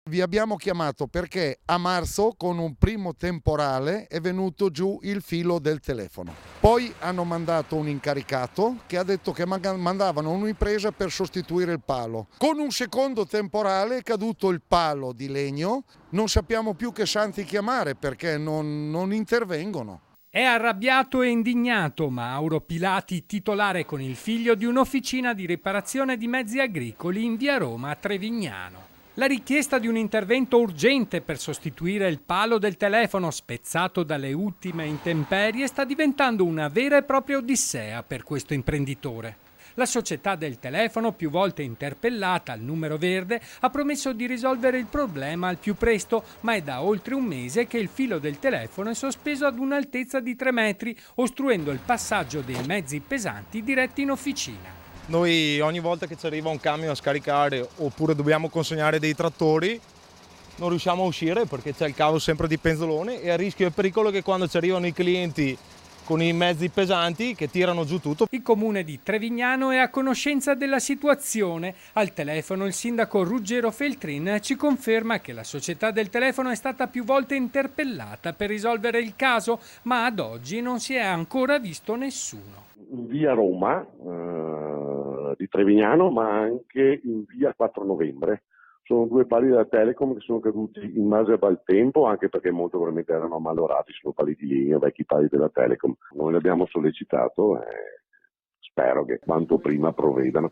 Vi abbiamo chiamato perché a marzo con un primo temporale è venuto giù il filo del telefono. Poi hanno mandato un incaricato che ha detto che mandavano un'impresa per sostituire il palo. Con un secondo temporale è caduto il palo di legno, non sappiamo più che santi chiamare perché non intervengono. È arrabbiato e indignato Mauro Pilati, titolare con il figlio di un'officina di riparazione di mezzi agricoli in via Roma a Trevignano. La richiesta di un intervento urgente per sostituire il palo del telefono spezzato dalle ultime intemperie sta diventando una vera e propria odissea per questo imprenditore. La società del telefono, più volte interpellata al numero verde, ha promesso di risolvere il problema al più presto, ma è da oltre un mese che il filo del telefono è sospeso ad un'altezza di 3 metri, ostruendo il passaggio dei mezzi pesanti diretti in officina. Noi ogni volta che ci arriva un camion a scaricare oppure dobbiamo consegnare dei trattori non riusciamo a uscire perché c'è il cavo sempre di penzolone e a rischio e pericolo che quando ci arrivano i clienti con i mezzi pesanti che tirano giù tutto. Il comune di Trevignano è a conoscenza della situazione. Al telefono il sindaco Ruggero Feltrin ci conferma che la società del telefono è stata più volte interpellata per risolvere il caso, ma ad oggi non si è ancora visto nessuno. In via Roma di Trevignano, ma anche in via 4 novembre. Sono due pali della Telecom che sono caduti in base al tempo, anche perché molto probabilmente erano ammalorati, sono pali di legno, vecchi pali della Telecom. Noi li abbiamo sollecitato e spero che quanto prima provvedano.